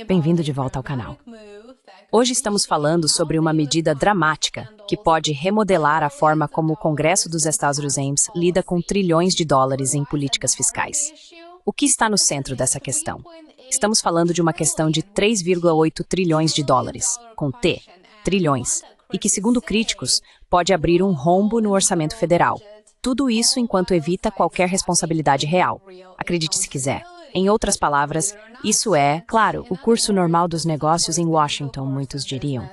Bem-vindo de volta ao canal. Hoje estamos falando sobre uma medida dramática que pode remodelar a forma como o Congresso dos Estados Unidos lida com trilhões de dólares em políticas fiscais. O que está no centro dessa questão? Estamos falando de uma questão de 3,8 trilhões de dólares, com T, trilhões, e que, segundo críticos, pode abrir um rombo no orçamento federal. Tudo isso enquanto evita qualquer responsabilidade real. Acredite se quiser. Em outras palavras, isso é, claro, o curso normal dos negócios em Washington, muitos diriam.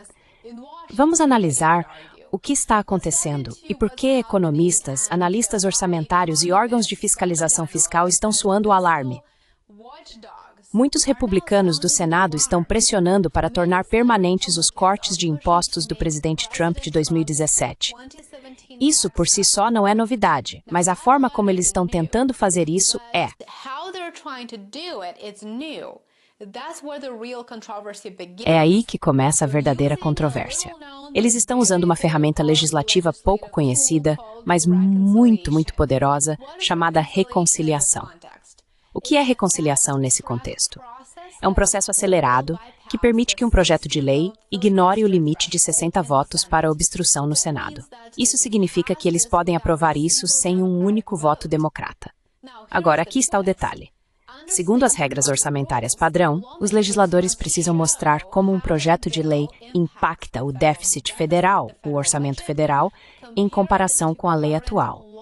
Vamos analisar o que está acontecendo e por que economistas, analistas orçamentários e órgãos de fiscalização fiscal estão soando o alarme. Muitos republicanos do Senado estão pressionando para tornar permanentes os cortes de impostos do presidente Trump de 2017. Isso por si só não é novidade, mas a forma como eles estão tentando fazer isso é. É aí que começa a verdadeira controvérsia. Eles estão usando uma ferramenta legislativa pouco conhecida, mas muito poderosa, chamada reconciliação. O que é reconciliação nesse contexto? É um processo acelerado que permite que um projeto de lei ignore o limite de 60 votos para obstrução no Senado. Isso significa que eles podem aprovar isso sem um único voto democrata. Agora, aqui está o detalhe. Segundo as regras orçamentárias padrão, os legisladores precisam mostrar como um projeto de lei impacta o déficit federal, o orçamento federal, em comparação com a lei atual.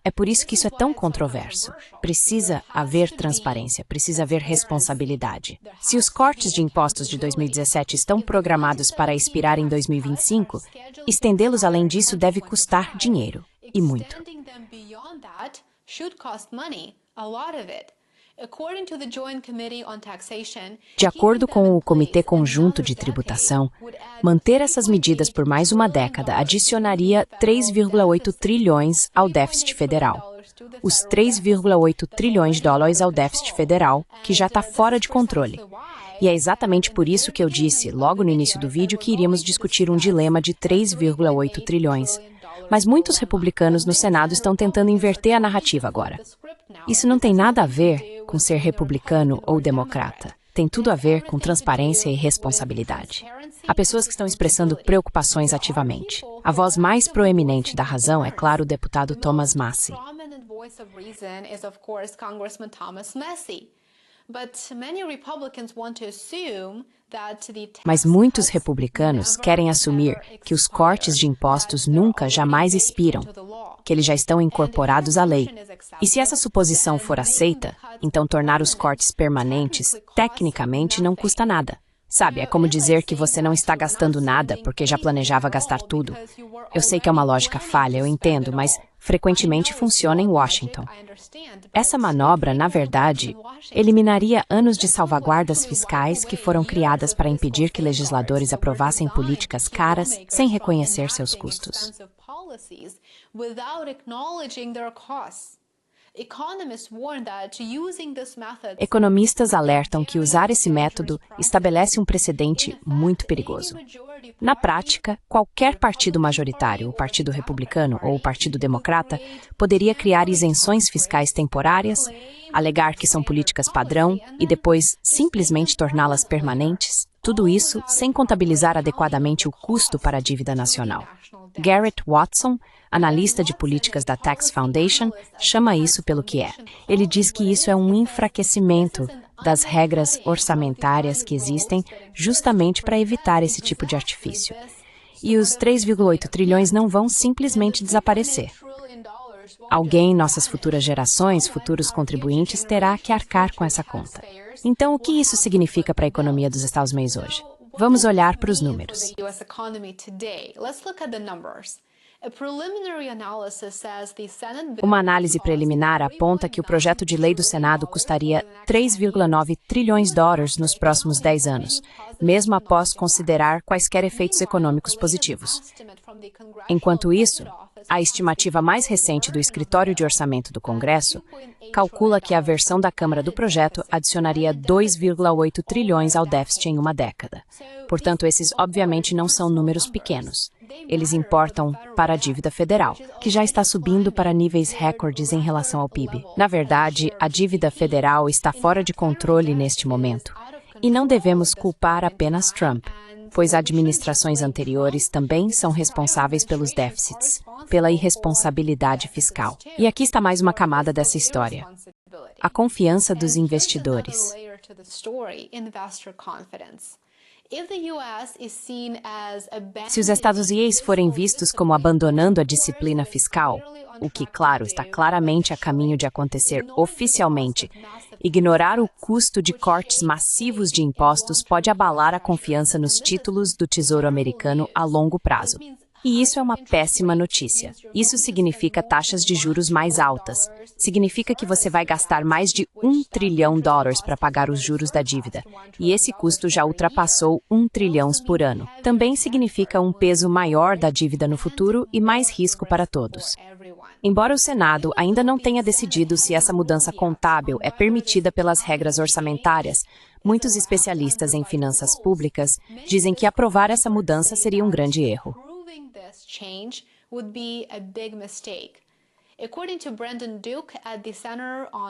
É por isso que isso é tão controverso. Precisa haver transparência, precisa haver responsabilidade. Se os cortes de impostos de 2017 estão programados para expirar em 2025, estendê-los além disso deve custar dinheiro, e muito. De acordo com o Comitê Conjunto de Tributação, manter essas medidas por mais uma década adicionaria 3,8 trilhões ao déficit federal. Os 3,8 trilhões de dólares ao déficit federal, que já está fora de controle. E é exatamente por isso que eu disse, logo no início do vídeo, que iríamos discutir um dilema de 3,8 trilhões. Mas muitos republicanos no Senado estão tentando inverter a narrativa agora. Isso não tem nada a ver com ser republicano ou democrata. Tem tudo a ver com transparência e responsabilidade. Há pessoas que estão expressando preocupações ativamente. A voz mais proeminente da razão é, claro, o deputado Thomas Massie. Mas muitos republicanos querem assumir que os cortes de impostos nunca, jamais expiram, que eles já estão incorporados à lei. E se essa suposição for aceita, então tornar os cortes permanentes, tecnicamente, não custa nada. Sabe, é como dizer que você não está gastando nada porque já planejava gastar tudo. Eu sei que é uma lógica falha, eu entendo, mas frequentemente funciona em Washington. Essa manobra, na verdade, eliminaria anos de salvaguardas fiscais que foram criadas para impedir que legisladores aprovassem políticas caras sem reconhecer seus custos. Economistas alertam que usar esse método estabelece um precedente muito perigoso. Na prática, qualquer partido majoritário, o Partido Republicano ou o Partido Democrata, poderia criar isenções fiscais temporárias, alegar que são políticas padrão e depois simplesmente torná-las permanentes, tudo isso sem contabilizar adequadamente o custo para a dívida nacional. Garrett Watson, analista de políticas da Tax Foundation, chama isso pelo que é. Ele diz que isso é um enfraquecimento das regras orçamentárias que existem justamente para evitar esse tipo de artifício. E os 3,8 trilhões não vão simplesmente desaparecer. Alguém, nossas futuras gerações, futuros contribuintes, terá que arcar com essa conta. Então, o que isso significa para a economia dos Estados Unidos hoje? Vamos olhar para os números. Uma análise preliminar aponta que o projeto de lei do Senado custaria 3,9 trilhões de dólares nos próximos 10 anos, mesmo após considerar quaisquer efeitos econômicos positivos. Enquanto isso, a estimativa mais recente do Escritório de Orçamento do Congresso calcula que a versão da Câmara do projeto adicionaria 2,8 trilhões ao déficit em uma década. Portanto, esses obviamente não são números pequenos. Eles importam para a dívida federal, que já está subindo para níveis recordes em relação ao PIB. Na verdade, a dívida federal está fora de controle neste momento. E não devemos culpar apenas Trump, pois administrações anteriores também são responsáveis pelos déficits, pela irresponsabilidade fiscal. E aqui está mais uma camada dessa história: a confiança dos investidores. Se os Estados Unidos forem vistos como abandonando a disciplina fiscal, o que, claro, está claramente a caminho de acontecer oficialmente, ignorar o custo de cortes massivos de impostos pode abalar a confiança nos títulos do Tesouro Americano a longo prazo. E isso é uma péssima notícia. Isso significa taxas de juros mais altas. Significa que você vai gastar mais de $1 trilhão para pagar os juros da dívida. E esse custo já ultrapassou $1 trilhão por ano. Também significa um peso maior da dívida no futuro e mais risco para todos. Embora o Senado ainda não tenha decidido se essa mudança contábil é permitida pelas regras orçamentárias, muitos especialistas em finanças públicas dizem que aprovar essa mudança seria um grande erro.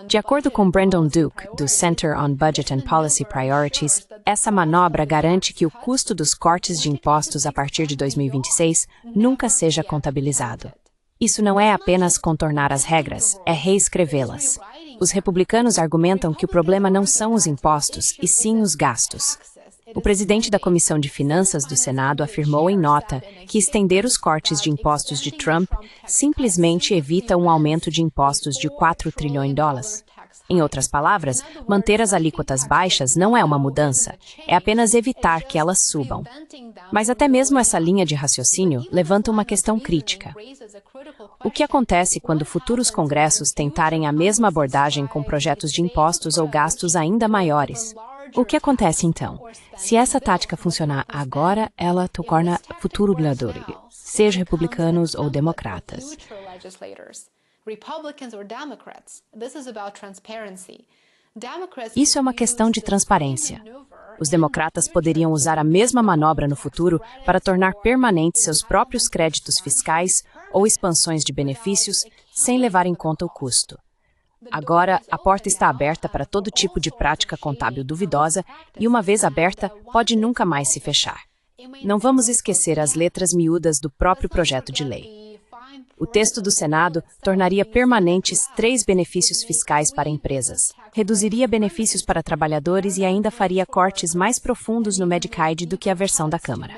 De acordo com Brandon Duke, do Center on Budget and Policy Priorities, essa manobra garante que o custo dos cortes de impostos a partir de 2026 nunca seja contabilizado. Isso não é apenas contornar as regras, é reescrevê-las. Os republicanos argumentam que o problema não são os impostos, e sim os gastos. O presidente da Comissão de Finanças do Senado afirmou em nota que estender os cortes de impostos de Trump simplesmente evita um aumento de impostos de $4 trilhões. Em outras palavras, manter as alíquotas baixas não é uma mudança, é apenas evitar que elas subam. Mas até mesmo essa linha de raciocínio levanta uma questão crítica. O que acontece quando futuros congressos tentarem a mesma abordagem com projetos de impostos ou gastos ainda maiores? O que acontece então? Se essa tática funcionar agora, ela torna futuro legisladores, seja republicanos ou democratas. Isso é uma questão de transparência. Os democratas poderiam usar a mesma manobra no futuro para tornar permanentes seus próprios créditos fiscais ou expansões de benefícios sem levar em conta o custo. Agora, a porta está aberta para todo tipo de prática contábil duvidosa e, uma vez aberta, pode nunca mais se fechar. Não vamos esquecer as letras miúdas do próprio projeto de lei. O texto do Senado tornaria permanentes 3 benefícios fiscais para empresas, reduziria benefícios para trabalhadores e ainda faria cortes mais profundos no Medicaid do que a versão da Câmara.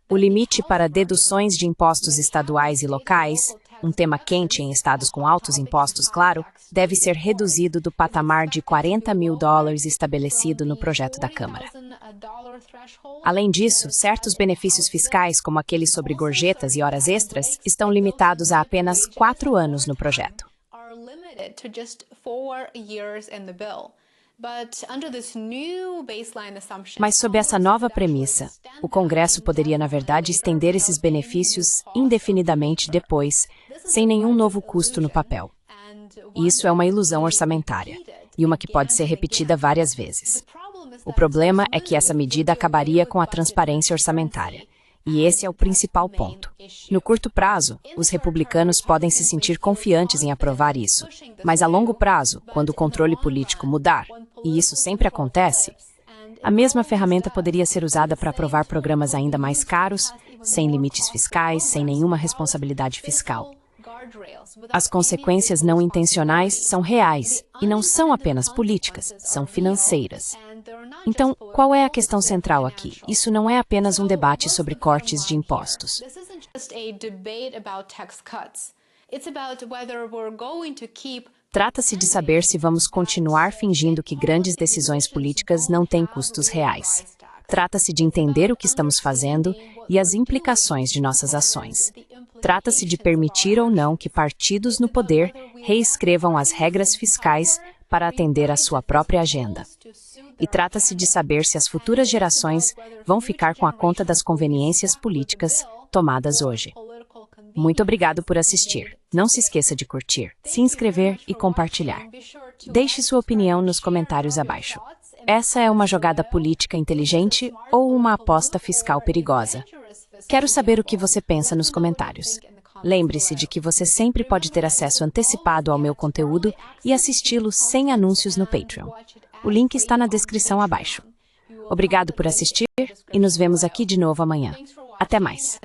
O limite para deduções de impostos estaduais e locais, um tema quente em estados com altos impostos, claro, deve ser reduzido do patamar de $40 mil estabelecido no projeto da Câmara. Além disso, certos benefícios fiscais, como aqueles sobre gorjetas e horas extras, estão limitados a apenas 4 anos no projeto. Mas sob essa nova premissa, o Congresso poderia, na verdade, estender esses benefícios indefinidamente depois, sem nenhum novo custo no papel. Isso é uma ilusão orçamentária, e uma que pode ser repetida várias vezes. O problema é que essa medida acabaria com a transparência orçamentária. E esse é o principal ponto. No curto prazo, os republicanos podem se sentir confiantes em aprovar isso. Mas a longo prazo, quando o controle político mudar, e isso sempre acontece, a mesma ferramenta poderia ser usada para aprovar programas ainda mais caros, sem limites fiscais, sem nenhuma responsabilidade fiscal. As consequências não intencionais são reais, e não são apenas políticas, são financeiras. Então, qual é a questão central aqui? Isso não é apenas um debate sobre cortes de impostos. Trata-se de saber se vamos continuar fingindo que grandes decisões políticas não têm custos reais. Trata-se de entender o que estamos fazendo e as implicações de nossas ações. Trata-se de permitir ou não que partidos no poder reescrevam as regras fiscais para atender à sua própria agenda. E trata-se de saber se as futuras gerações vão ficar com a conta das conveniências políticas tomadas hoje. Muito obrigado por assistir. Não se esqueça de curtir, se inscrever e compartilhar. Deixe sua opinião nos comentários abaixo. Essa é uma jogada política inteligente ou uma aposta fiscal perigosa? Quero saber o que você pensa nos comentários. Lembre-se de que você sempre pode ter acesso antecipado ao meu conteúdo e assisti-lo sem anúncios no Patreon. O link está na descrição abaixo. Obrigado por assistir e nos vemos aqui de novo amanhã. Até mais!